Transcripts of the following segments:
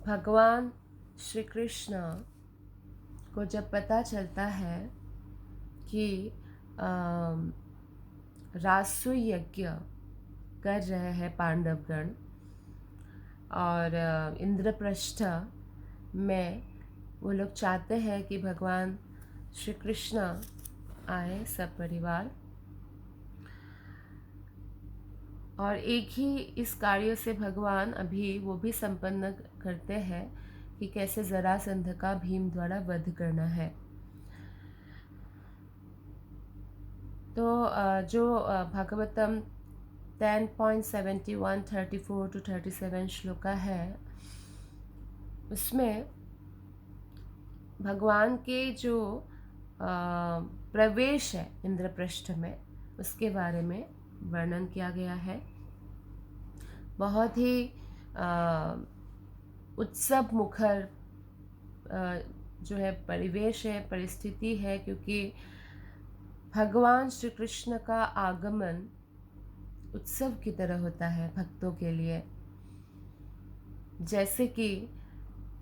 भगवान श्री कृष्ण को जब पता चलता है कि रासु यज्ञ कर रहे हैं पांडवगण और इंद्रप्रस्थ में वो लोग चाहते हैं कि भगवान श्री कृष्ण आए सब परिवार, और एक ही इस कार्य से भगवान अभी वो भी संपन्न करते हैं कि कैसे जरासंध का भीम द्वारा वध करना है। तो जो भागवतम 10.71 34 to 37 श्लोका है, उसमें भगवान के जो प्रवेश है इंद्रप्रस्थ में उसके बारे में वर्णन किया गया है। बहुत ही उत्सव मुखर जो है परिवेश है, परिस्थिति है, क्योंकि भगवान श्री कृष्ण का आगमन उत्सव की तरह होता है भक्तों के लिए। जैसे कि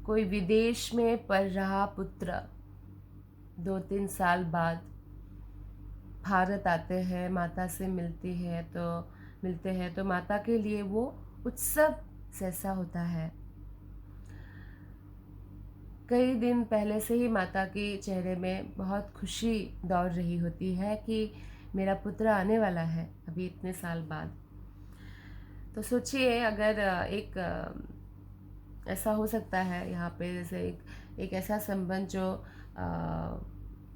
कोई विदेश में पढ़ रहा पुत्र 2-3 साल बाद भारत आते हैं, माता से मिलते हैं तो माता के लिए वो उत्सव जैसा होता है। कई दिन पहले से ही माता के चेहरे में बहुत खुशी दौड़ रही होती है कि मेरा पुत्र आने वाला है अभी इतने साल बाद। तो सोचिए अगर एक ऐसा हो सकता है यहाँ पे, जैसे एक ऐसा संबंध जो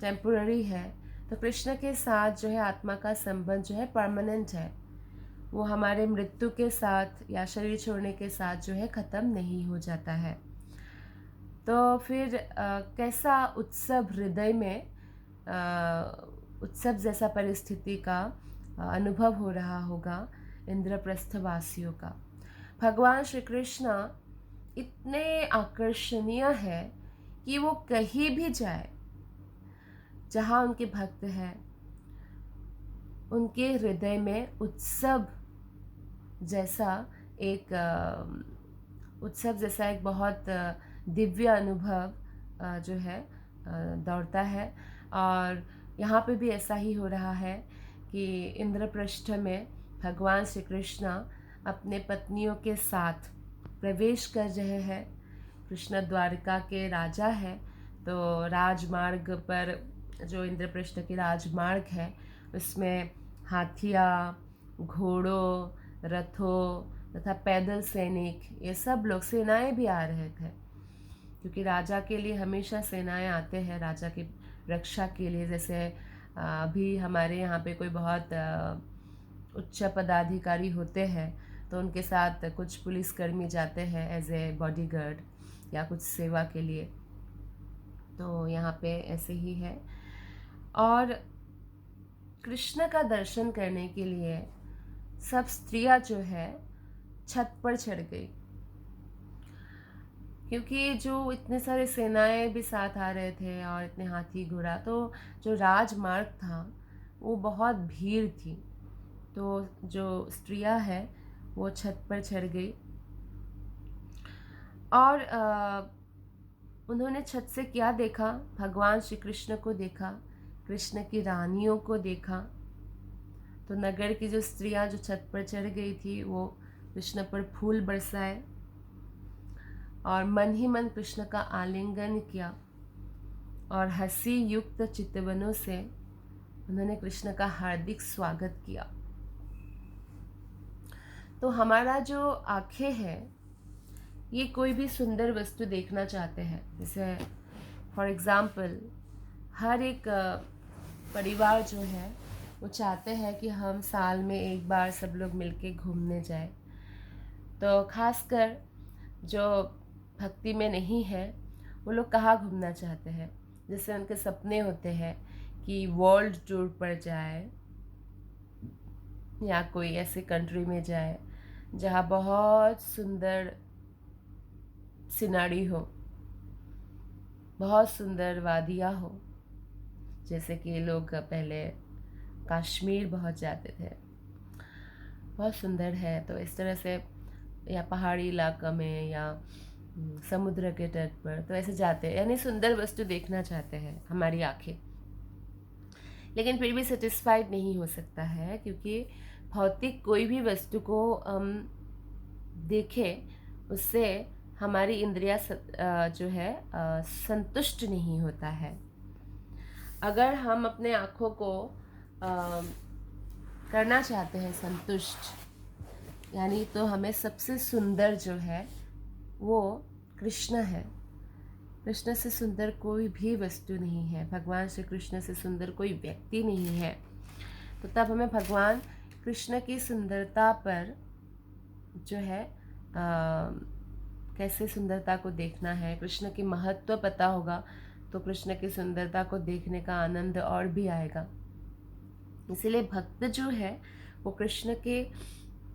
टेम्पोररी है, तो कृष्ण के साथ जो है आत्मा का संबंध जो है परमानेंट है। वो हमारे मृत्यु के साथ या शरीर छोड़ने के साथ जो है ख़त्म नहीं हो जाता है। तो फिर कैसा उत्सव हृदय में उत्सव जैसा परिस्थिति का अनुभव हो रहा होगा इंद्रप्रस्थ वासियों का। भगवान श्री कृष्ण इतने आकर्षणीय है कि वो कहीं भी जाए जहाँ उनके भक्त हैं, उनके हृदय में उत्सव जैसा एक बहुत दिव्य अनुभव जो है दौड़ता है। और यहाँ पे भी ऐसा ही हो रहा है कि इंद्रप्रस्थ में भगवान श्री कृष्ण अपने पत्नियों के साथ प्रवेश कर रहे हैं। कृष्ण द्वारका के राजा है, तो राजमार्ग पर जो इंद्रप्रस्थ के राजमार्ग है उसमें हाथियाँ, घोड़ों, रथों तथा पैदल सैनिक, ये सब लोग, सेनाएं भी आ रहे थे, क्योंकि राजा के लिए हमेशा सेनाएं आते हैं राजा की रक्षा के लिए। जैसे अभी हमारे यहाँ पे कोई बहुत उच्च पदाधिकारी होते हैं तो उनके साथ कुछ पुलिसकर्मी जाते हैं एज ए बॉडीगार्ड या कुछ सेवा के लिए, तो यहाँ पे ऐसे ही है। और कृष्ण का दर्शन करने के लिए सब स्त्रियां जो है छत पर चढ़ गई, क्योंकि जो इतने सारे सेनाएं भी साथ आ रहे थे और इतने हाथी घोड़ा, तो जो राजमार्ग था वो बहुत भीड़ थी। तो जो स्त्रियां हैं वो छत पर चढ़ गई और उन्होंने छत से क्या देखा? भगवान श्री कृष्ण को देखा, कृष्ण की रानियों को देखा। तो नगर की जो स्त्रियां जो छत पर चढ़ गई थी वो कृष्ण पर फूल बरसाए और मन ही मन कृष्ण का आलिंगन किया और हंसी युक्त चितवनों से उन्होंने कृष्ण का हार्दिक स्वागत किया। तो हमारा जो आँखें हैं ये कोई भी सुंदर वस्तु देखना चाहते हैं। जैसे फॉर एग्ज़ाम्पल हर एक परिवार जो है वो चाहते हैं कि हम साल में एक बार सब लोग मिलके घूमने जाए। तो खासकर जो भक्ति में नहीं है वो लोग कहाँ घूमना चाहते हैं? जैसे उनके सपने होते हैं कि वर्ल्ड टूर पर जाए या कोई ऐसे कंट्री में जाए जहाँ बहुत सुंदर सिनारी हो, बहुत सुंदर वादियाँ हो। जैसे कि लोग पहले कश्मीर बहुत जाते थे, बहुत सुंदर है। तो इस तरह से, या पहाड़ी इलाका में या समुद्र के तट पर, तो ऐसे जाते हैं, यानी सुंदर वस्तु देखना चाहते हैं हमारी आंखें, लेकिन फिर भी सेटिस्फाइड नहीं हो सकता है, क्योंकि भौतिक कोई भी वस्तु को हम देखें उससे हमारी इंद्रियां जो है संतुष्ट नहीं होता है। अगर हम अपने आँखों को करना चाहते हैं संतुष्ट, यानी तो हमें सबसे सुंदर जो है वो कृष्ण है। कृष्ण से सुंदर कोई भी वस्तु नहीं है, भगवान श्री कृष्ण से सुंदर कोई व्यक्ति नहीं है। तो तब हमें भगवान कृष्ण की सुंदरता पर जो है कैसे सुंदरता को देखना है, कृष्ण की महत्व पता होगा तो कृष्ण की सुंदरता को देखने का आनंद और भी आएगा। इसीलिए भक्त जो है वो कृष्ण के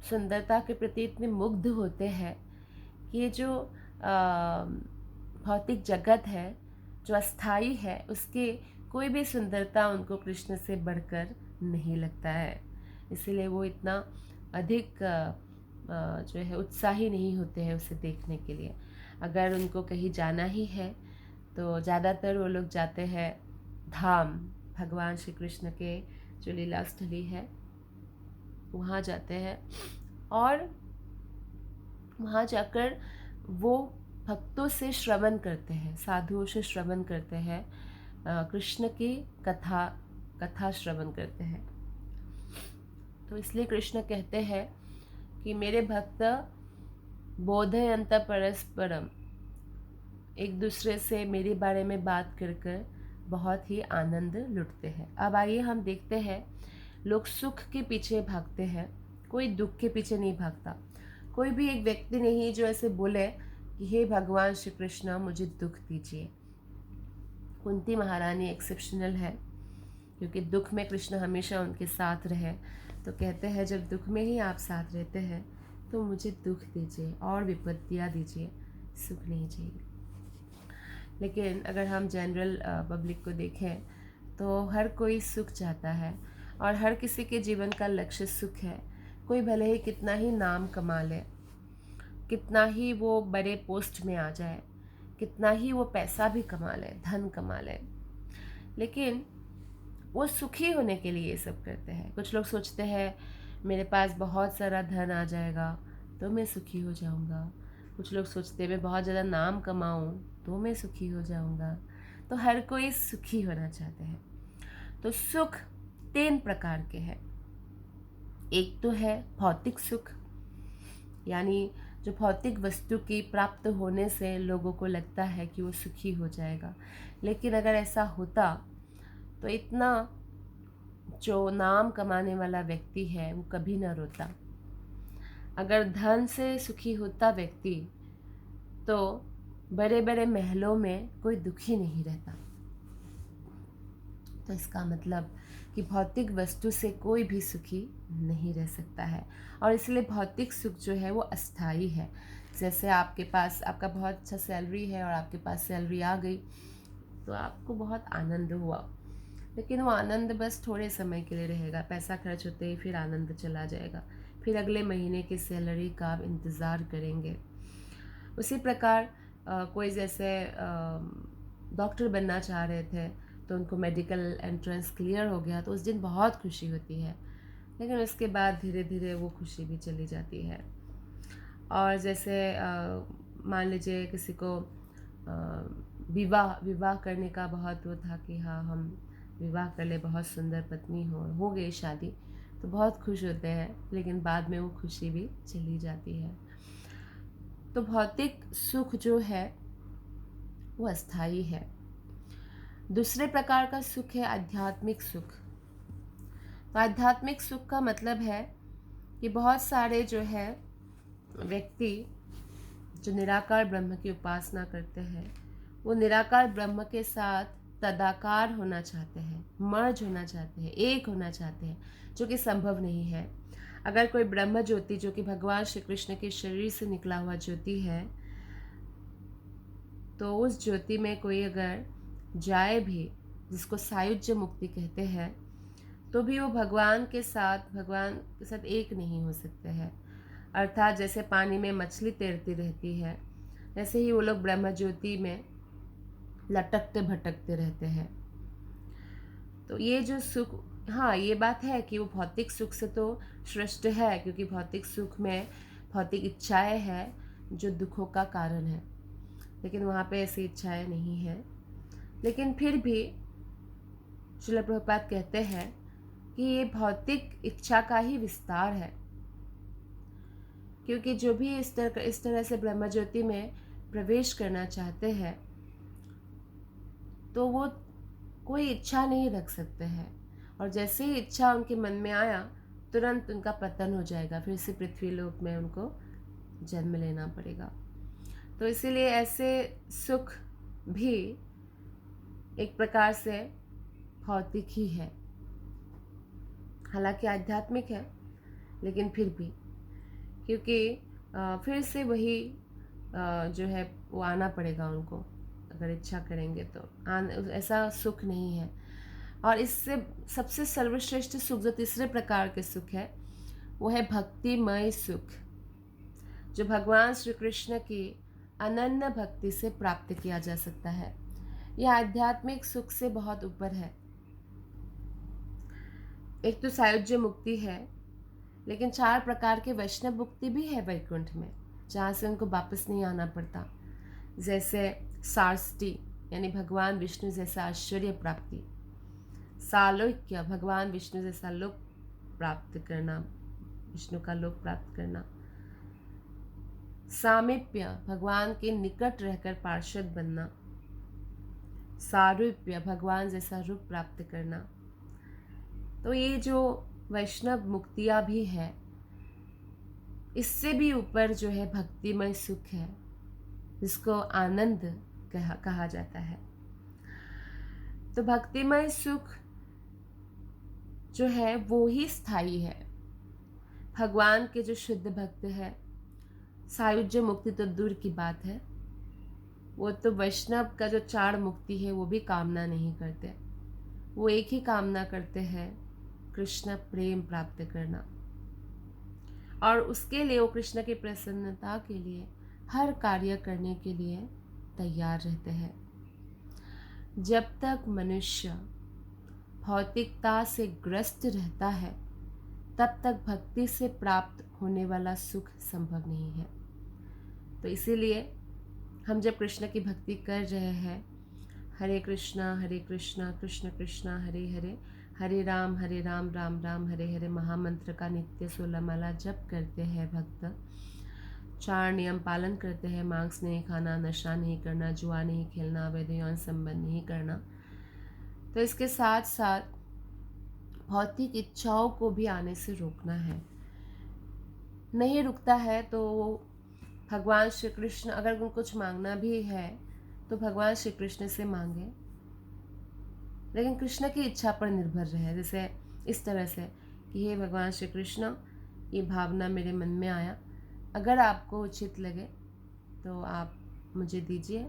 सुंदरता के प्रति इतने मुग्ध होते हैं कि ये जो भौतिक जगत है जो अस्थाई है, उसके कोई भी सुंदरता उनको कृष्ण से बढ़कर नहीं लगता है। इसीलिए वो इतना अधिक जो है उत्साही नहीं होते हैं उसे देखने के लिए। अगर उनको कहीं जाना ही है तो ज़्यादातर वो लोग जाते हैं धाम, भगवान श्री कृष्ण के जो लीला स्थली है वहाँ जाते हैं, और वहाँ जाकर वो भक्तों से श्रवण करते हैं, साधुओं से श्रवण करते हैं, कृष्ण की कथा श्रवण करते हैं। तो इसलिए कृष्ण कहते हैं कि मेरे भक्त बोधयन्त परस्परम, एक दूसरे से मेरे बारे में बात कर बहुत ही आनंद लुटते हैं। अब आइए हम देखते हैं, लोग सुख के पीछे भागते हैं, कोई दुख के पीछे नहीं भागता। कोई भी एक व्यक्ति नहीं जो ऐसे बोले कि हे भगवान श्री कृष्ण मुझे दुख दीजिए। कुंती महारानी एक्सेप्शनल है, क्योंकि दुख में कृष्ण हमेशा उनके साथ रहे, तो कहते हैं जब दुख में ही आप साथ रहते हैं तो मुझे दुख दीजिए और विपत्तियाँ दीजिए, सुख नहीं चाहिए। लेकिन अगर हम जनरल पब्लिक को देखें तो हर कोई सुख चाहता है, और हर किसी के जीवन का लक्ष्य सुख है। कोई भले ही कितना ही नाम कमा ले, कितना ही वो बड़े पोस्ट में आ जाए, कितना ही वो पैसा भी कमा ले, धन कमा ले, लेकिन वो सुखी होने के लिए ये सब करते हैं। कुछ लोग सोचते हैं मेरे पास बहुत सारा धन आ जाएगा तो मैं सुखी हो जाऊंगा। कुछ लोग सोचते हैं मैं बहुत ज़्यादा नाम कमाऊं तो मैं सुखी हो जाऊंगा। तो हर कोई सुखी होना चाहते हैं। तो सुख 3 प्रकार के हैं। एक तो है भौतिक सुख, यानी जो भौतिक वस्तु की प्राप्त होने से लोगों को लगता है कि वो सुखी हो जाएगा। लेकिन अगर ऐसा होता तो इतना जो नाम कमाने वाला व्यक्ति है वो कभी ना रोता। अगर धन से सुखी होता व्यक्ति तो बड़े बड़े महलों में कोई दुखी नहीं रहता। तो इसका मतलब कि भौतिक वस्तु से कोई भी सुखी नहीं रह सकता है, और इसलिए भौतिक सुख जो है वो अस्थाई है। जैसे आपके पास आपका बहुत अच्छा सैलरी है और आपके पास सैलरी आ गई तो आपको बहुत आनंद हुआ, लेकिन वो आनंद बस थोड़े समय के लिए रहेगा। पैसा खर्च होते ही फिर आनंद चला जाएगा, फिर अगले महीने की सैलरी का आप इंतज़ार करेंगे। उसी प्रकार कोई जैसे डॉक्टर बनना चाह रहे थे तो उनको मेडिकल एंट्रेंस क्लियर हो गया तो उस दिन बहुत खुशी होती है, लेकिन उसके बाद धीरे धीरे वो खुशी भी चली जाती है। और जैसे मान लीजिए किसी को विवाह करने का बहुत वो था कि हाँ हम विवाह कर ले, बहुत सुंदर पत्नी हो गई शादी, तो बहुत खुश होते हैं, लेकिन बाद में वो खुशी भी चली जाती है। तो भौतिक सुख जो है वो अस्थाई है। दूसरे प्रकार का सुख है आध्यात्मिक सुख। तो आध्यात्मिक सुख का मतलब है कि बहुत सारे जो है व्यक्ति जो निराकार ब्रह्म की उपासना करते हैं वो निराकार ब्रह्म के साथ तदाकार होना चाहते हैं, मर्ज होना चाहते हैं, एक होना चाहते हैं, जो कि संभव नहीं है। अगर कोई ब्रह्म ज्योति जो कि भगवान श्री कृष्ण के शरीर से निकला हुआ ज्योति है, तो उस ज्योति में कोई अगर जाए भी, जिसको सायुज्य मुक्ति कहते हैं, तो भी वो भगवान के साथ एक नहीं हो सकते हैं। अर्थात जैसे पानी में मछली तैरती रहती है ऐसे ही वो लोग ब्रह्म ज्योति में लटकते भटकते रहते हैं। तो ये जो सुख, हाँ ये बात है कि वो भौतिक सुख से तो श्रेष्ठ है, क्योंकि भौतिक सुख में भौतिक इच्छाएं हैं जो दुखों का कारण है, लेकिन वहाँ पे ऐसी इच्छाएं नहीं है। लेकिन फिर भी श्रील प्रभुपाद कहते हैं कि ये भौतिक इच्छा का ही विस्तार है, क्योंकि जो भी इस तरह से ब्रह्म ज्योति में प्रवेश करना चाहते हैं तो वो कोई इच्छा नहीं रख सकते हैं, और जैसे ही इच्छा उनके मन में आया तुरंत उनका पतन हो जाएगा, फिर से पृथ्वी लोक में उनको जन्म लेना पड़ेगा। तो इसीलिए ऐसे सुख भी एक प्रकार से भौतिक ही है, हालांकि आध्यात्मिक है, लेकिन फिर भी, क्योंकि फिर से वही जो है वो आना पड़ेगा उनको, अगर इच्छा करेंगे तो ऐसा सुख नहीं है। और इससे सबसे सर्वश्रेष्ठ सुख जो तीसरे प्रकार के सुख है वो है भक्तिमय सुख, जो भगवान श्री कृष्ण की अनन्य भक्ति से प्राप्त किया जा सकता है। यह आध्यात्मिक सुख से बहुत ऊपर है। एक तो सायुज्य मुक्ति है, लेकिन 4 प्रकार के वैष्णव मुक्ति भी है वैकुंठ में, जहाँ से उनको वापस नहीं आना पड़ता। जैसे सारस्टी यानी भगवान विष्णु जैसा ऐश्वर्य प्राप्ति, सालोक्य भगवान विष्णु जैसा लोक प्राप्त करना, विष्णु का लोक प्राप्त करना, सामीप्य भगवान के निकट रहकर पार्षद बनना, सारूप्य भगवान जैसा रूप प्राप्त करना। तो ये जो वैष्णव मुक्तियाँ भी है, इससे भी ऊपर जो है भक्तिमय सुख है, जिसको आनंद कहा जाता है। तो भक्तिमय सुख जो है वो ही स्थायी है। भगवान के जो शुद्ध भक्त है, सायुज्य मुक्ति तो दूर की बात है, वो तो वैष्णव का जो 4 मुक्ति है वो भी कामना नहीं करते। वो एक ही कामना करते हैं, कृष्ण प्रेम प्राप्त करना, और उसके लिए वो कृष्ण की प्रसन्नता के लिए हर कार्य करने के लिए तैयार रहते हैं। जब तक मनुष्य भौतिकता से ग्रस्त रहता है, तब तक भक्ति से प्राप्त होने वाला सुख संभव नहीं है। तो इसीलिए हम जब कृष्ण की भक्ति कर रहे हैं, हरे कृष्णा कृष्ण कृष्ण हरे हरे, हरे राम राम राम हरे हरे महामंत्र का नित्य 16 माला जप करते हैं भक्त, 4 नियम पालन करते हैं, मांस नहीं खाना, नशा नहीं करना, जुआ नहीं खेलना, अवैध यौन संबंध नहीं करना। तो इसके साथ साथ भौतिक इच्छाओं को भी आने से रोकना है। नहीं रुकता है तो वो भगवान श्री कृष्ण, अगर उनको कुछ मांगना भी है तो भगवान श्री कृष्ण से मांगे, लेकिन कृष्ण की इच्छा पर निर्भर रहे। जैसे इस तरह से कि हे भगवान श्री कृष्ण, ये भावना मेरे मन में आया, अगर आपको उचित लगे तो आप मुझे दीजिए,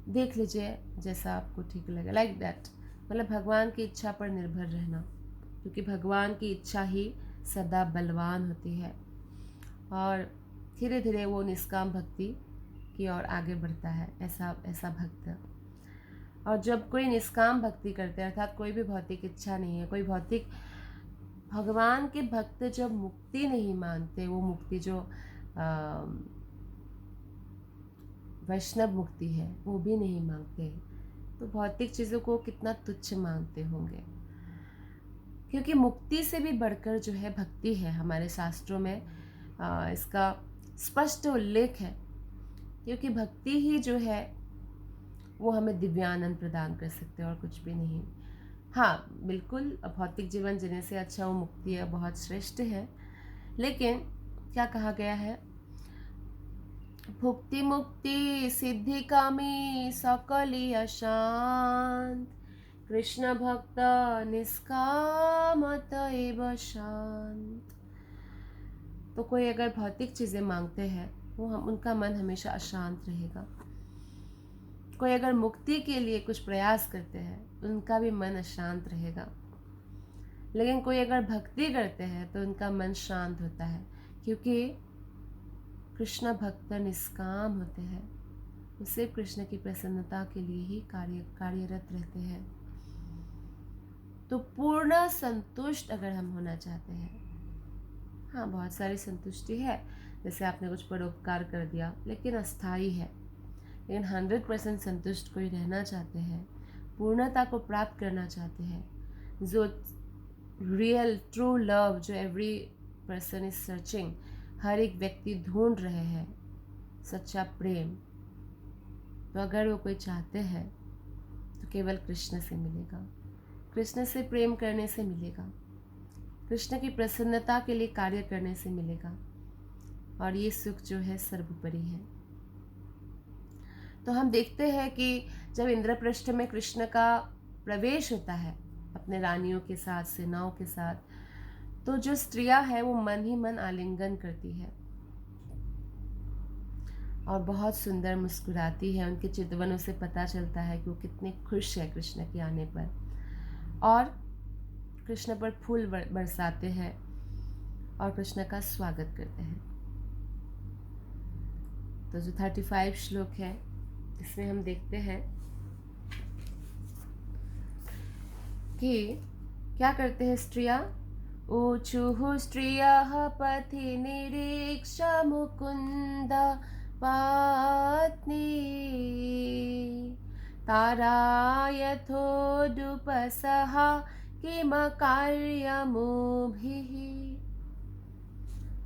देख लीजिए जैसा आपको ठीक लगे, लाइक दैट। मतलब भगवान की इच्छा पर निर्भर रहना, क्योंकि भगवान की इच्छा ही सदा बलवान होती है, और धीरे धीरे वो निष्काम भक्ति की ओर आगे बढ़ता है ऐसा भक्त। और जब कोई निष्काम भक्ति करते हैं, अर्थात कोई भी भौतिक इच्छा नहीं है, कोई भौतिक, भगवान के भक्त जब मुक्ति नहीं मानते, वो मुक्ति जो वैष्णव मुक्ति है वो भी नहीं मांगते, तो भौतिक चीज़ों को कितना तुच्छ मानते होंगे। क्योंकि मुक्ति से भी बढ़कर जो है भक्ति है, हमारे शास्त्रों में इसका स्पष्ट उल्लेख है, क्योंकि भक्ति ही जो है वो हमें दिव्यानंद प्रदान कर सकते हैं और कुछ भी नहीं। हाँ बिल्कुल, भौतिक जीवन जीने से अच्छा वो मुक्ति है, बहुत श्रेष्ठ है, लेकिन क्या कहा गया है, भुक्ति मुक्ति सिद्धि कामी सकली अशांत, कृष्ण भक्त निष्कामत एव शांत। तो कोई अगर भौतिक चीज़ें मांगते हैं वो उनका मन हमेशा अशांत रहेगा। कोई अगर मुक्ति के लिए कुछ प्रयास करते हैं उनका भी मन अशांत रहेगा, लेकिन कोई अगर भक्ति करते हैं तो उनका मन शांत होता है, क्योंकि कृष्ण भक्त निष्काम होते हैं, वो सिर्फ कृष्ण की प्रसन्नता के लिए ही कार्यरत रहते हैं। तो पूर्ण संतुष्ट अगर हम होना चाहते हैं, हाँ बहुत सारी संतुष्टि है, जैसे आपने कुछ परोपकार कर दिया, लेकिन अस्थाई है। लेकिन 100% संतुष्ट कोई रहना चाहते हैं, पूर्णता को प्राप्त करना चाहते हैं, जो रियल ट्रू लव जो एवरी पर्सन इज सर्चिंग, हर एक व्यक्ति ढूंढ रहे हैं सच्चा प्रेम, तो अगर वो कोई चाहते हैं तो केवल कृष्ण से मिलेगा, कृष्ण से प्रेम करने से मिलेगा, कृष्ण की प्रसन्नता के लिए कार्य करने से मिलेगा, और ये सुख जो है सर्वोपरि है। तो हम देखते हैं कि जब इंद्रप्रस्थ में कृष्ण का प्रवेश होता है अपने रानियों के साथ, सेनाओं के साथ, तो जो स्त्रियां हैं वो मन ही मन आलिंगन करती है और बहुत सुंदर मुस्कुराती है। उनके चितवनों से पता चलता है कि वो कितने खुश है कृष्ण के आने पर, और कृष्ण पर फूल बरसाते हैं और कृष्ण का स्वागत करते हैं। तो जो 35 श्लोक है इसमें हम देखते हैं कि क्या करते हैं स्त्रियां। ऊचुः स्त्रियः पथि निरीक्ष मुकुंद पत्नी तारा यथोदुपसः किम कार्यमुभिः।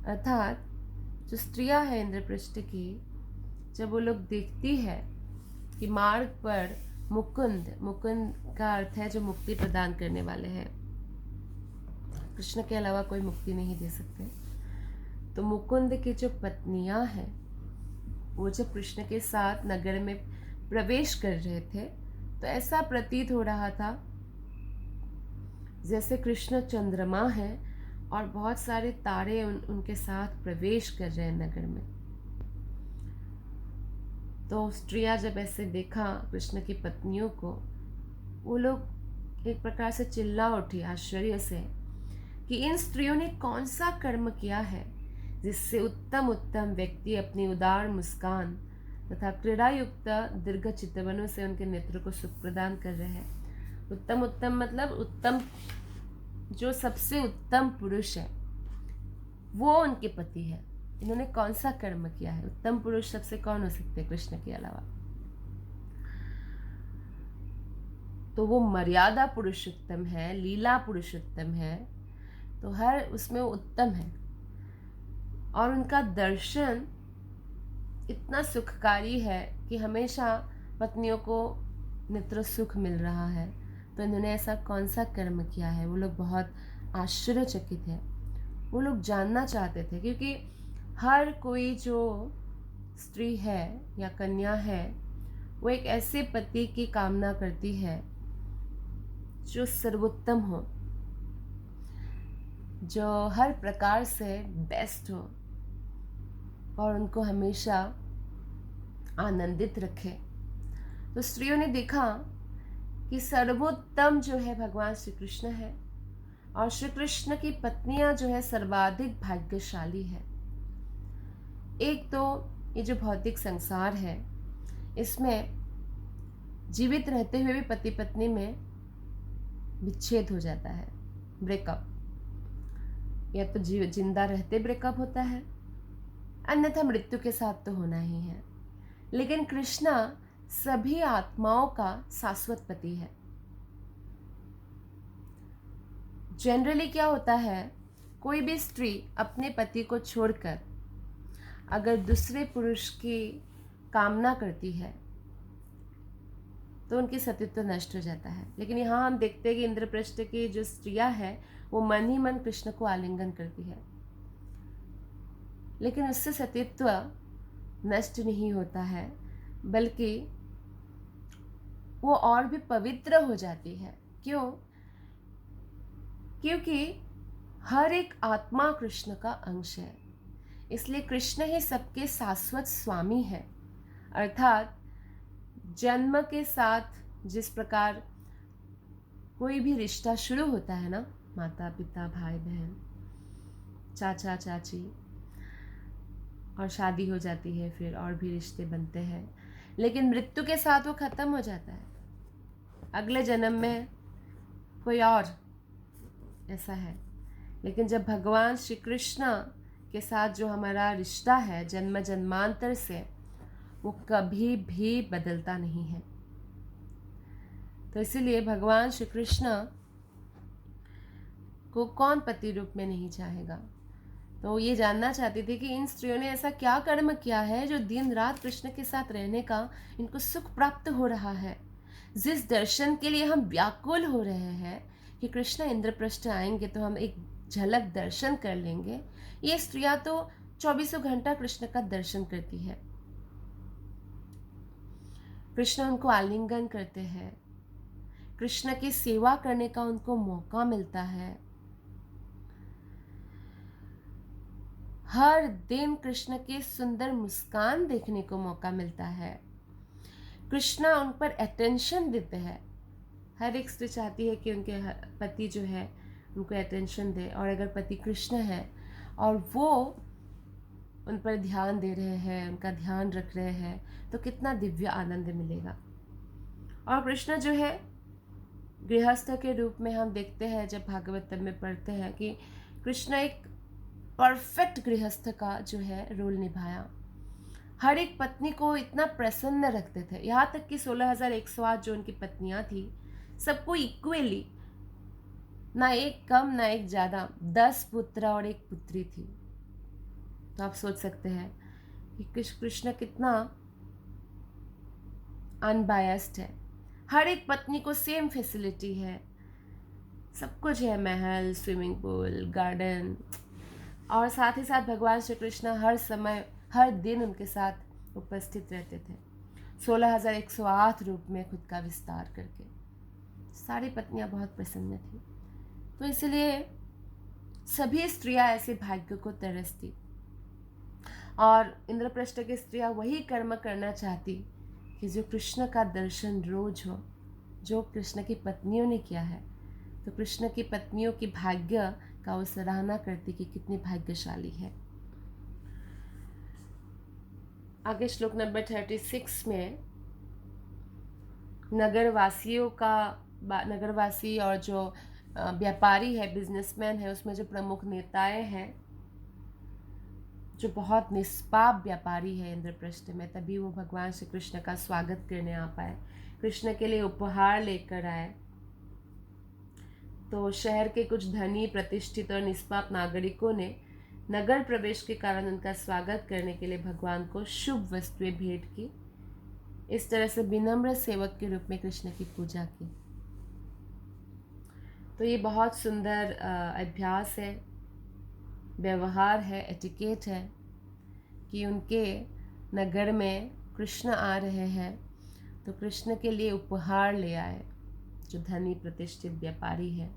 अर्थात जो स्त्रियां हैं इंद्रपृष्ठ की, जब वो लोग देखती है कि मार्ग पर मुकुंद, मुकुंद का अर्थ है जो मुक्ति प्रदान करने वाले हैं, कृष्ण के अलावा कोई मुक्ति नहीं दे सकते, तो मुकुंद की जो पत्नियां हैं वो जब कृष्ण के साथ नगर में प्रवेश कर रहे थे, तो ऐसा प्रतीत हो रहा था जैसे कृष्ण चंद्रमा है और बहुत सारे तारे उनके साथ प्रवेश कर रहे हैं नगर में। तो स्त्रियां जब ऐसे देखा कृष्ण की पत्नियों को, वो लोग एक प्रकार से चिल्ला उठी आश्चर्य से कि इन स्त्रियों ने कौन सा कर्म किया है जिससे उत्तम उत्तम व्यक्ति अपनी उदार मुस्कान तथा क्रीड़ा युक्त दीर्घ चितवनों से उनके नेत्र को सुख प्रदान कर रहे हैं। उत्तम उत्तम मतलब उत्तम, जो सबसे उत्तम पुरुष है वो उनके पति है। इन्होंने कौन सा कर्म किया है? उत्तम पुरुष सबसे कौन हो सकते हैं कृष्ण के अलावा? तो वो मर्यादा पुरुषोत्तम है, लीला पुरुषोत्तम है, तो हर उसमें उत्तम है, और उनका दर्शन इतना सुखकारी है कि हमेशा पत्नियों को नेत्र सुख मिल रहा है। तो इन्होंने ऐसा कौन सा कर्म किया है? वो लोग बहुत आश्चर्यचकित है। वो लोग जानना चाहते थे, क्योंकि हर कोई जो स्त्री है या कन्या है वो एक ऐसे पति की कामना करती है जो सर्वोत्तम हो, जो हर प्रकार से बेस्ट हो और उनको हमेशा आनंदित रखे। तो स्त्रियों ने देखा कि सर्वोत्तम जो है भगवान श्री कृष्ण है, और श्री कृष्ण की पत्नियां जो है सर्वाधिक भाग्यशाली है। एक तो ये जो भौतिक संसार है, इसमें जीवित रहते हुए भी पति पत्नी में विच्छेद हो जाता है, ब्रेकअप, या तो जिंदा रहते ब्रेकअप होता है, अन्यथा मृत्यु के साथ तो होना ही है। लेकिन कृष्णा सभी आत्माओं का शाश्वत पति है। जनरली क्या होता है, कोई भी स्त्री अपने पति को छोड़कर अगर दूसरे पुरुष की कामना करती है तो उनकी सतीत्व नष्ट हो जाता है। लेकिन यहाँ हम देखते हैं कि इंद्रप्रस्थ की जो स्त्रियां हैं वो मन ही मन कृष्ण को आलिंगन करती है, लेकिन उससे सतीत्व नष्ट नहीं होता है, बल्कि वो और भी पवित्र हो जाती है। क्यों? क्योंकि हर एक आत्मा कृष्ण का अंश है, इसलिए कृष्ण ही सबके शाश्वत स्वामी है। अर्थात जन्म के साथ जिस प्रकार कोई भी रिश्ता शुरू होता है ना, माता पिता भाई बहन चाचा चाची, और शादी हो जाती है, फिर और भी रिश्ते बनते हैं, लेकिन मृत्यु के साथ वो ख़त्म हो जाता है। अगले जन्म में कोई और ऐसा है। लेकिन जब भगवान श्री कृष्ण के साथ जो हमारा रिश्ता है जन्म जन्मांतर से, वो कभी भी बदलता नहीं है। तो इसीलिए भगवान श्री कृष्ण को कौन पति रूप में नहीं चाहेगा। तो ये जानना चाहती थी कि इन स्त्रियों ने ऐसा क्या कर्म किया है जो दिन रात कृष्ण के साथ रहने का इनको सुख प्राप्त हो रहा है। जिस दर्शन के लिए हम व्याकुल हो रहे हैं कि कृष्ण इंद्रप्रस्थ आएंगे तो हम एक झलक दर्शन कर लेंगे, ये स्त्रियां तो 24 घंटा कृष्ण का दर्शन करती है। कृष्ण उनको आलिंगन करते हैं, कृष्ण की सेवा करने का उनको मौका मिलता है। हर दिन कृष्ण की सुंदर मुस्कान देखने को मौका मिलता है। कृष्ण उन पर अटेंशन देते हैं। हर एक स्त्री चाहती है कि उनके पति जो है उनको अटेंशन दे, और अगर पति कृष्ण है और वो उन पर ध्यान दे रहे हैं, उनका ध्यान रख रहे हैं, तो कितना दिव्य आनंद मिलेगा। और कृष्ण जो है गृहस्थ के रूप में हम देखते हैं, जब भागवतम में पढ़ते हैं कि कृष्ण एक परफेक्ट गृहस्थ का जो है रोल निभाया। हर एक पत्नी को इतना प्रसन्न रखते थे, यहाँ तक कि 16,108 जो उनकी पत्नियां थी, सबको इक्वली, ना एक कम ना एक ज़्यादा, 10 पुत्र और एक पुत्री थी। तो आप सोच सकते हैं कि कृष्ण कितना अनबायस्ड है। हर एक पत्नी को सेम फैसिलिटी है, सब कुछ है, महल, स्विमिंग पूल, गार्डन, और साथ ही साथ भगवान श्री कृष्ण हर समय हर दिन उनके साथ उपस्थित रहते थे, 16,108 रूप में खुद का विस्तार करके। सारी पत्नियां बहुत प्रसन्न थी। तो इसलिए सभी स्त्रियां ऐसे भाग्य को तरसती, और इंद्रप्रस्थ की स्त्रियां वही कर्म करना चाहती कि जो कृष्ण का दर्शन रोज हो, जो कृष्ण की पत्नियों ने किया है। तो कृष्ण की पत्नियों की भाग्य का वो सराहना करती कि कितनी भाग्यशाली है। आगे श्लोक नंबर 36 में नगरवासी और जो व्यापारी है, बिजनेसमैन है, उसमें जो प्रमुख नेताएं हैं, जो बहुत निष्पाप व्यापारी है इंद्रप्रस्थ में, तभी वो भगवान श्री कृष्ण का स्वागत करने आ पाए, कृष्ण के लिए उपहार लेकर आए। तो शहर के कुछ धनी, प्रतिष्ठित और निष्पाप नागरिकों ने नगर प्रवेश के कारण उनका स्वागत करने के लिए भगवान को शुभ वस्तुएं भेंट की। इस तरह से विनम्र सेवक के रूप में कृष्ण की पूजा की। तो ये बहुत सुंदर अभ्यास है, व्यवहार है, एटिकेट है कि उनके नगर में कृष्ण आ रहे हैं तो कृष्ण के लिए उपहार ले आए। जो धनी प्रतिष्ठित व्यापारी है,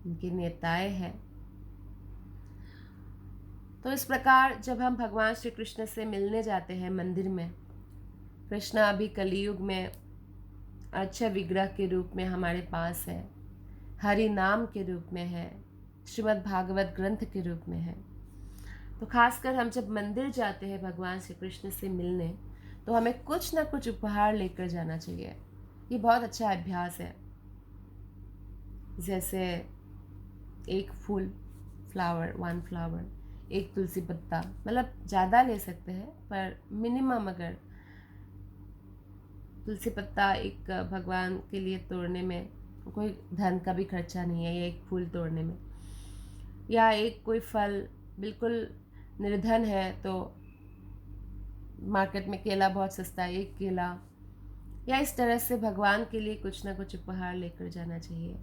उनके नेताएं हैं। तो इस प्रकार जब हम भगवान श्री कृष्ण से मिलने जाते हैं मंदिर में, कृष्ण अभी कलियुग में अच्छा विग्रह के रूप में हमारे पास है, हरि नाम के रूप में है, श्रीमद् भागवत ग्रंथ के रूप में है। तो खासकर हम जब मंदिर जाते हैं भगवान श्री कृष्ण से मिलने, तो हमें कुछ ना कुछ उपहार लेकर जाना चाहिए। ये बहुत अच्छा अभ्यास है। जैसे एक फूल, वन फ्लावर, एक तुलसी पत्ता, मतलब ज़्यादा ले सकते हैं पर मिनिमम, अगर तुलसी पत्ता एक भगवान के लिए तोड़ने में कोई धन का भी खर्चा नहीं है, या एक फूल तोड़ने में, या एक कोई फल बिल्कुल निर्धन है तो मार्केट में केला बहुत सस्ता है, एक केला, या इस तरह से भगवान के लिए कुछ ना कुछ उपहार लेकर जाना चाहिए,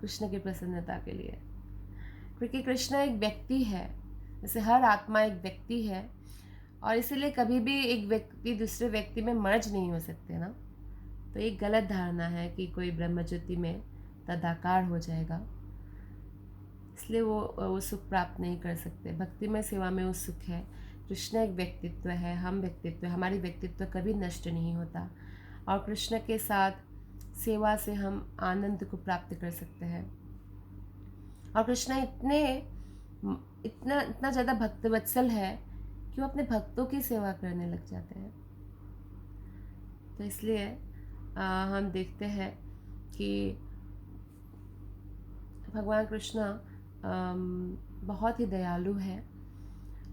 कृष्ण की प्रसन्नता के लिए। क्योंकि कृष्ण एक व्यक्ति है, जैसे हर आत्मा एक व्यक्ति है, और इसीलिए कभी भी एक व्यक्ति दूसरे व्यक्ति में मर्ज नहीं हो सकते ना। तो एक गलत धारणा है कि कोई ब्रह्मज्योति में तदाकार हो जाएगा, इसलिए वो सुख प्राप्त नहीं कर सकते। भक्तिमय सेवा में वो सुख है। कृष्ण एक व्यक्तित्व है, हम व्यक्तित्व, हमारी व्यक्तित्व कभी नष्ट नहीं होता, और कृष्ण के साथ सेवा से हम आनंद को प्राप्त कर सकते हैं। और कृष्ण इतना ज़्यादा भक्तवत्सल है कि वो अपने भक्तों की सेवा करने लग जाते हैं। तो इसलिए हम देखते हैं कि भगवान कृष्ण बहुत ही दयालु है,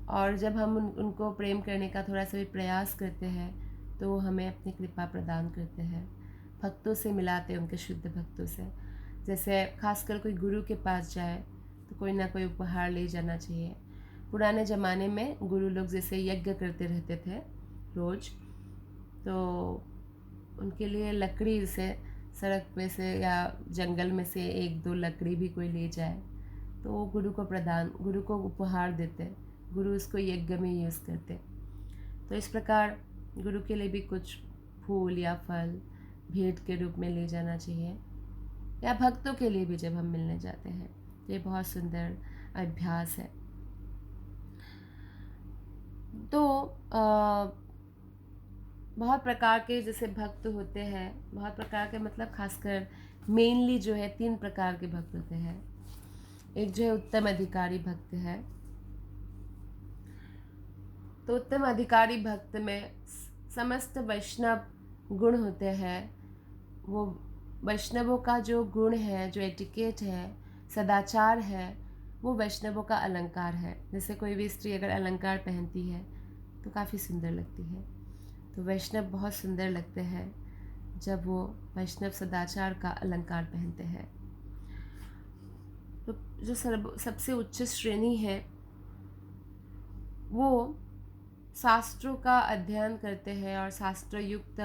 और जब हम उनको प्रेम करने का थोड़ा सा भी प्रयास करते हैं तो वो हमें अपनी कृपा प्रदान करते हैं, भक्तों से मिलाते हैं, उनके शुद्ध भक्तों से। जैसे खासकर कोई गुरु के पास जाए तो कोई ना कोई उपहार ले जाना चाहिए। पुराने ज़माने में गुरु लोग जैसे यज्ञ करते रहते थे रोज़, तो उनके लिए लकड़ी से, सड़क पे से या जंगल में से 1-2 लकड़ी भी कोई ले जाए तो वो गुरु को उपहार देते, गुरु उसको यज्ञ में यूज़ करते। तो इस प्रकार गुरु के लिए भी कुछ फूल या फल भेंट के रूप में ले जाना चाहिए, या भक्तों के लिए भी जब हम मिलने जाते हैं। ये बहुत सुंदर अभ्यास है। तो बहुत प्रकार के जैसे भक्त होते हैं, बहुत प्रकार के मतलब खासकर मेनली जो है 3 प्रकार के भक्त होते हैं। एक जो है उत्तम अधिकारी भक्त है। तो उत्तम अधिकारी भक्त में समस्त वैष्णव गुण होते हैं। वो वैष्णवों का जो गुण है, जो एटिकेट है, सदाचार है, वो वैष्णवों का अलंकार है। जैसे कोई भी स्त्री अगर अलंकार पहनती है तो काफ़ी सुंदर लगती है। तो वैष्णव बहुत सुंदर लगते हैं जब वो वैष्णव सदाचार का अलंकार पहनते हैं। तो जो सबसे उच्च श्रेणी है वो शास्त्रों का अध्ययन करते हैं और शास्त्र युक्त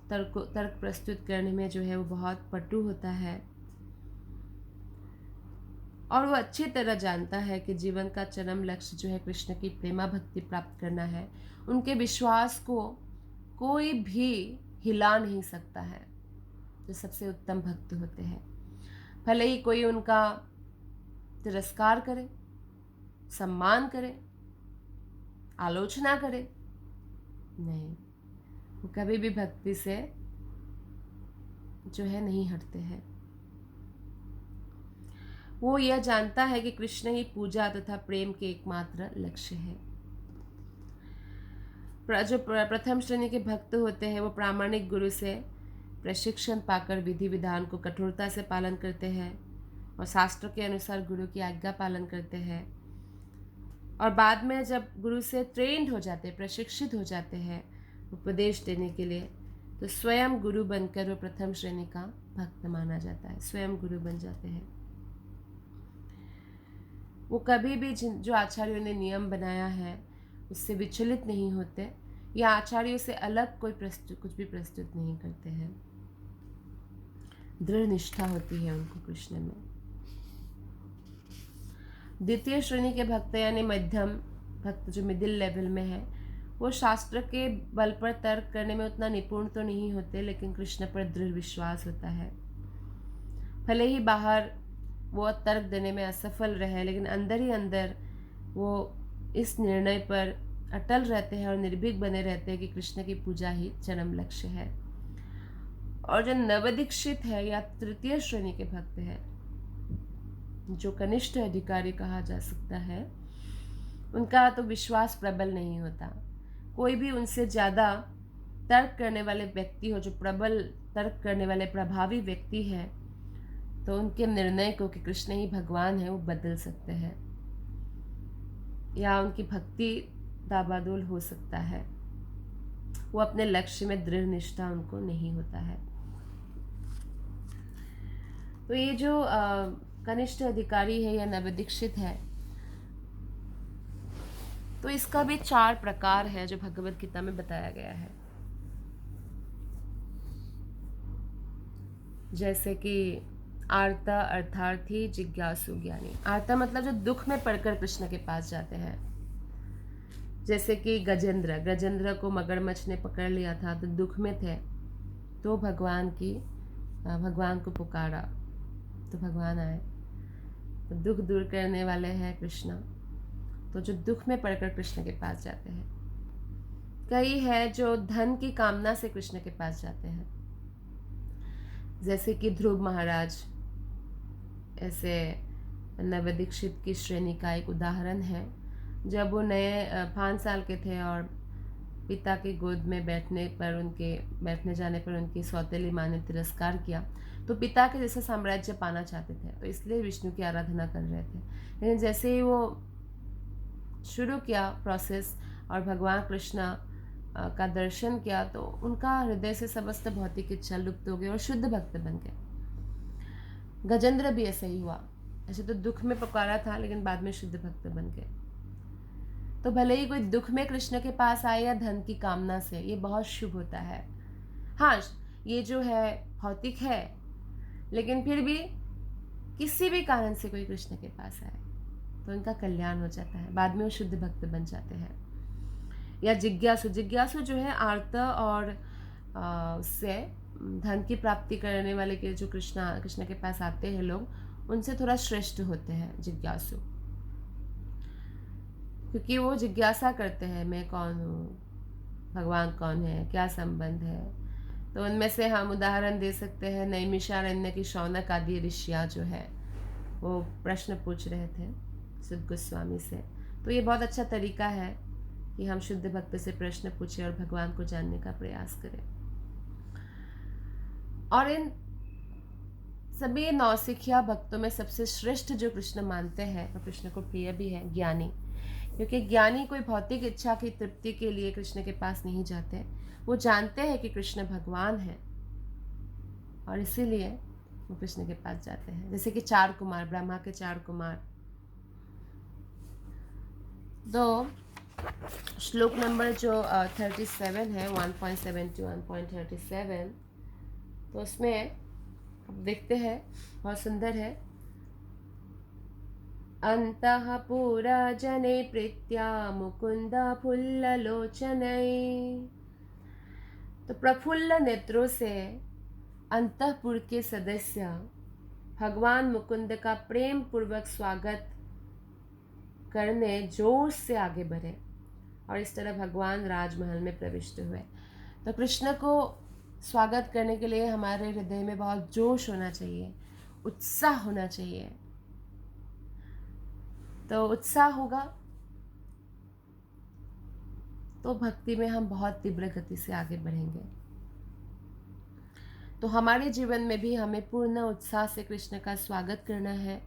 तर्क प्रस्तुत करने में जो है वो बहुत पटु होता है, और वो अच्छी तरह जानता है कि जीवन का चरम लक्ष्य जो है कृष्ण की प्रेमा भक्ति प्राप्त करना है। उनके विश्वास को कोई भी हिला नहीं सकता है। जो सबसे उत्तम भक्त होते हैं, भले ही कोई उनका तिरस्कार करे, सम्मान करे, आलोचना करे, नहीं, वो कभी भी भक्ति से जो है नहीं हटते हैं। वो यह जानता है कि कृष्ण ही पूजा तथा प्रेम के एकमात्र लक्ष्य है। जो प्रथम श्रेणी के भक्त होते हैं वो प्रामाणिक गुरु से प्रशिक्षण पाकर विधि विधान को कठोरता से पालन करते हैं और शास्त्र के अनुसार गुरु की आज्ञा पालन करते हैं, और बाद में जब गुरु से ट्रेंड हो जाते हैं, प्रशिक्षित हो जाते हैं उपदेश देने के लिए, तो स्वयं गुरु बनकर वो प्रथम श्रेणी का भक्त माना जाता है, स्वयं गुरु बन जाते हैं। वो कभी भी जो आचार्यों ने नियम बनाया है उससे विचलित नहीं होते, या आचार्यों से अलग कुछ भी प्रस्तुत नहीं करते हैं। दृढ़ निष्ठा होती है उनको कृष्ण में। द्वितीय श्रेणी के भक्त यानी मध्यम भक्त, जो मिडिल लेवल में है, वो शास्त्र के बल पर तर्क करने में उतना निपुण तो नहीं होते, लेकिन कृष्ण पर दृढ़ विश्वास होता है। भले ही बाहर वो तर्क देने में असफल रहे, लेकिन अंदर ही अंदर वो इस निर्णय पर अटल रहते हैं और निर्भीक बने रहते हैं कि कृष्ण की पूजा ही चरम लक्ष्य है। और जो नवदीक्षित है या तृतीय श्रेणी के भक्त है, जो कनिष्ठ अधिकारी कहा जा सकता है, उनका तो विश्वास प्रबल नहीं होता। कोई भी उनसे ज़्यादा तर्क करने वाले व्यक्ति हो, जो प्रबल तर्क करने वाले प्रभावी व्यक्ति है, तो उनके निर्णय को कि कृष्ण ही भगवान है वो बदल सकते हैं, या उनकी भक्ति दाबादोल हो सकता है। वो अपने लक्ष्य में दृढ़ निष्ठा उनको नहीं होता है। तो ये जो कनिष्ठ अधिकारी है या नवदीक्षित है, तो इसका भी 4 प्रकार है जो भगवद गीता में बताया गया है। जैसे कि आर्ता अर्थार्थी जिज्ञासु ज्ञानी। आर्ता मतलब जो दुख में पड़कर कृष्ण के पास जाते हैं। जैसे कि गजेंद्र को मगरमच्छ ने पकड़ लिया था, तो दुख में थे, तो भगवान को पुकारा तो भगवान आए। तो दुख दूर करने वाले हैं कृष्ण, तो जो दुख में पड़कर कृष्ण के पास जाते हैं। कई है जो धन की कामना से कृष्ण के पास जाते हैं, जैसे कि ध्रुव महाराज ऐसे नवदीक्षित की श्रेणी का एक उदाहरण है, जब वो नए 5 साल के थे और पिता की गोद में बैठने जाने पर उनकी सौतेली माँ ने तिरस्कार किया, तो पिता के जैसा साम्राज्य पाना चाहते थे, तो इसलिए विष्णु की आराधना कर रहे थे। लेकिन जैसे ही वो शुरू किया प्रोसेस और भगवान कृष्ण का दर्शन किया, तो उनका हृदय से समस्त भौतिक इच्छा लुप्त हो गई और शुद्ध भक्त बन गए। गजेंद्र भी ऐसा ही हुआ, ऐसे तो दुख में पुकारा था लेकिन बाद में शुद्ध भक्त बन गए। तो भले ही कोई दुख में कृष्ण के पास आए या धन की कामना से, ये बहुत शुभ होता है। हाँ, ये जो है भौतिक है, लेकिन फिर भी किसी भी कारण से कोई कृष्ण के पास आए तो उनका कल्याण हो जाता है, बाद में वो शुद्ध भक्त बन जाते हैं। या जिज्ञासु जो है आर्त और उससे धन की प्राप्ति करने वाले के जो कृष्ण के पास आते हैं लोग, उनसे थोड़ा श्रेष्ठ होते हैं जिज्ञासु, क्योंकि वो जिज्ञासा करते हैं मैं कौन हूँ, भगवान कौन है, क्या संबंध है। तो उनमें से हम उदाहरण दे सकते हैं नैमिषारण्य की शौनक आदि ऋषियाँ जो है वो प्रश्न पूछ रहे थे सुध गोस्वामी से। तो ये बहुत अच्छा तरीका है कि हम शुद्ध भक्त से प्रश्न पूछें और भगवान को जानने का प्रयास करें। और इन सभी नौसिखिया भक्तों में सबसे श्रेष्ठ जो कृष्ण मानते हैं और कृष्ण को प्रिय भी है, ज्ञानी। क्योंकि ज्ञानी कोई भौतिक इच्छा की तृप्ति के लिए कृष्ण के पास नहीं जाते, वो जानते हैं कि कृष्ण भगवान है और इसीलिए वो कृष्ण के पास जाते हैं। जैसे कि 4 कुमार, ब्रह्मा के 4 कुमार। तो श्लोक नंबर जो 37 है, 1.7 to 1.37, तो उसमें देखते हैं, बहुत सुंदर है। अंतः पुरा जने प्रीत्या मुकुंद फुल्ललोचनै। तो प्रफुल्ल नेत्रों से अंतःपुर के सदस्य भगवान मुकुंद का प्रेम पूर्वक स्वागत करने जोर से आगे बढ़े और इस तरह भगवान राजमहल में प्रविष्ट हुए। तो कृष्ण को स्वागत करने के लिए हमारे हृदय में बहुत जोश होना चाहिए, उत्साह होना चाहिए। तो उत्साह होगा तो भक्ति में हम बहुत तीव्र गति से आगे बढ़ेंगे। तो हमारे जीवन में भी हमें पूर्ण उत्साह से कृष्ण का स्वागत करना है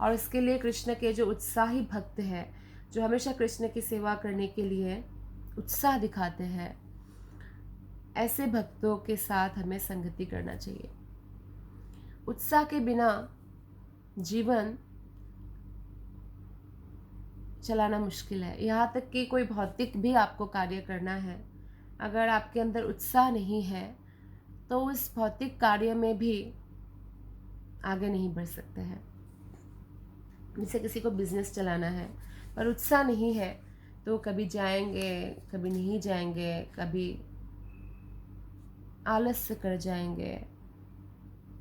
और इसके लिए कृष्ण के जो उत्साही भक्त हैं, जो हमेशा कृष्ण की सेवा करने के लिए उत्साह दिखाते हैं, ऐसे भक्तों के साथ हमें संगति करना चाहिए। उत्साह के बिना जीवन चलाना मुश्किल है। यहाँ तक कि कोई भौतिक भी आपको कार्य करना है, अगर आपके अंदर उत्साह नहीं है तो उस भौतिक कार्य में भी आगे नहीं बढ़ सकते हैं। जैसे किसी को बिजनेस चलाना है पर उत्साह नहीं है तो कभी जाएंगे, कभी नहीं जाएंगे, कभी आलस्य कर जाएंगे।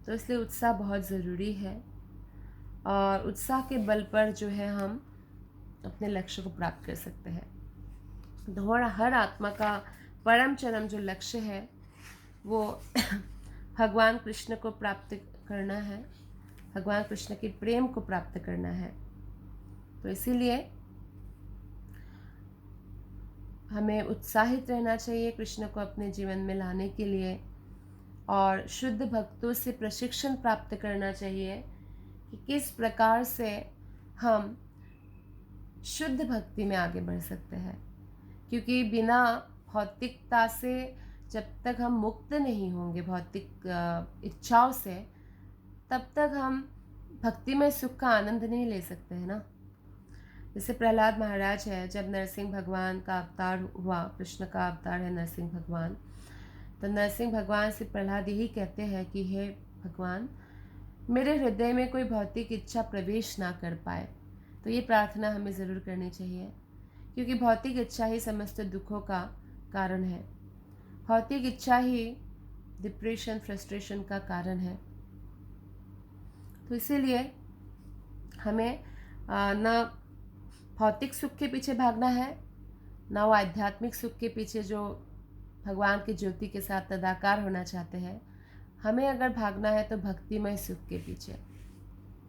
तो इसलिए उत्साह बहुत ज़रूरी है और उत्साह के बल पर जो है हम अपने लक्ष्य को प्राप्त कर सकते हैं। तो हर आत्मा का परम चरम जो लक्ष्य है वो भगवान कृष्ण को प्राप्त करना है, भगवान कृष्ण के प्रेम को प्राप्त करना है। तो इसीलिए हमें उत्साहित रहना चाहिए कृष्ण को अपने जीवन में लाने के लिए और शुद्ध भक्तों से प्रशिक्षण प्राप्त करना चाहिए कि किस प्रकार से हम शुद्ध भक्ति में आगे बढ़ सकते हैं। क्योंकि बिना भौतिकता से जब तक हम मुक्त नहीं होंगे, भौतिक इच्छाओं से, तब तक हम भक्ति में सुख का आनंद नहीं ले सकते हैं ना। जैसे प्रहलाद महाराज है, जब नरसिंह भगवान का अवतार हुआ, कृष्ण का अवतार है नरसिंह भगवान, तो नरसिंह भगवान से प्रहलाद यही कहते हैं कि हे भगवान, मेरे हृदय में कोई भौतिक इच्छा प्रवेश ना कर पाए। तो ये प्रार्थना हमें ज़रूर करनी चाहिए, क्योंकि भौतिक इच्छा ही समस्त दुखों का कारण है। भौतिक इच्छा ही डिप्रेशन, फ्रस्ट्रेशन का कारण है। तो इसीलिए हमें ना भौतिक सुख के पीछे भागना है, ना वो आध्यात्मिक सुख के पीछे जो भगवान की ज्योति के साथ तदाकार होना चाहते हैं। हमें अगर भागना है तो भक्तिमय सुख के पीछे,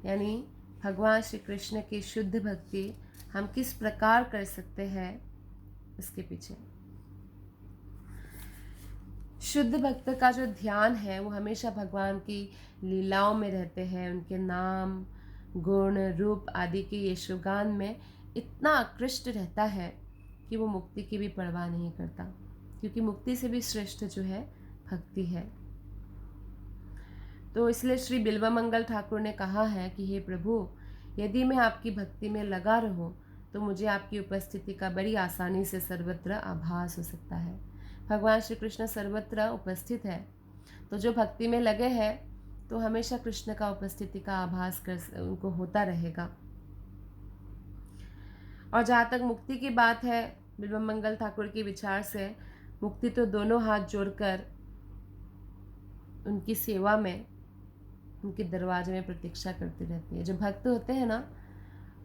यानी भगवान श्री कृष्ण की शुद्ध भक्ति, हम किस प्रकार कर सकते हैं इसके पीछे। शुद्ध भक्त का जो ध्यान है वो हमेशा भगवान की लीलाओं में रहते हैं, उनके नाम, गुण, रूप आदि के यशोगान में इतना आकृष्ट रहता है कि वो मुक्ति की भी परवाह नहीं करता, क्योंकि मुक्ति से भी श्रेष्ठ जो है भक्ति है। तो इसलिए श्री बिल्वमंगल ठाकुर ने कहा है कि हे प्रभु, यदि मैं आपकी भक्ति में लगा रहूं तो मुझे आपकी उपस्थिति का बड़ी आसानी से सर्वत्र आभास हो सकता है। भगवान श्री कृष्ण सर्वत्र उपस्थित है, तो जो भक्ति में लगे हैं तो हमेशा कृष्ण का उपस्थिति का आभास कर उनको होता रहेगा। और जहाँ तक मुक्ति की बात है, बिल्वमंगल ठाकुर के विचार से मुक्ति तो दोनों हाथ जोड़कर उनकी सेवा में, उनके दरवाजे में प्रतीक्षा करती रहती है। जो भक्त होते हैं ना,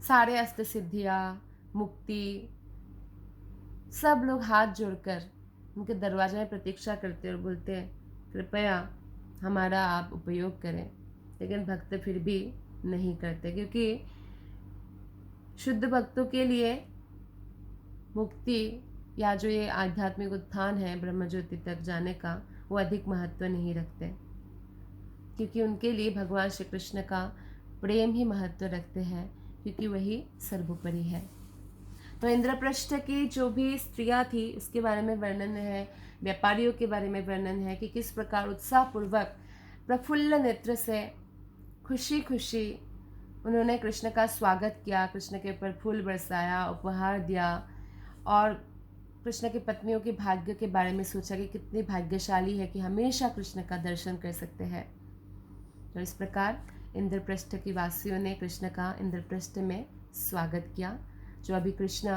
सारे अष्ट सिद्धियाँ, मुक्ति, सब लोग हाथ जोड़कर उनके दरवाजे में प्रतीक्षा करते और बोलते हैं कृपया हमारा आप उपयोग करें, लेकिन भक्त फिर भी नहीं करते, क्योंकि शुद्ध भक्तों के लिए मुक्ति या जो ये आध्यात्मिक उत्थान है ब्रह्म ज्योति तक जाने का, वो अधिक महत्व नहीं रखते, क्योंकि उनके लिए भगवान श्री कृष्ण का प्रेम ही महत्व रखते हैं, क्योंकि वही सर्वोपरि है। तो इंद्रप्रस्थ की जो भी स्त्रियां थी उसके बारे में वर्णन है, व्यापारियों के बारे में वर्णन है कि किस प्रकार उत्साहपूर्वक प्रफुल्ल नेत्र से खुशी खुशी उन्होंने कृष्ण का स्वागत किया, कृष्ण के ऊपर फूल बरसाया, उपहार दिया, और कृष्ण की पत्नियों के भाग्य के बारे में सोचा कि कितनी भाग्यशाली है कि हमेशा कृष्ण का दर्शन कर सकते हैं। तो इस प्रकार इंद्रप्रस्थ की वासियों ने कृष्ण का इंद्रप्रस्थ में स्वागत किया, जो अभी कृष्ण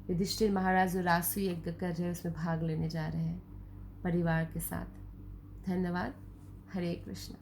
युधिष्ठिर महाराज जो रासु यज्ञ कर रहे हैं उसमें भाग लेने जा रहे हैं परिवार के साथ। धन्यवाद। हरे कृष्ण।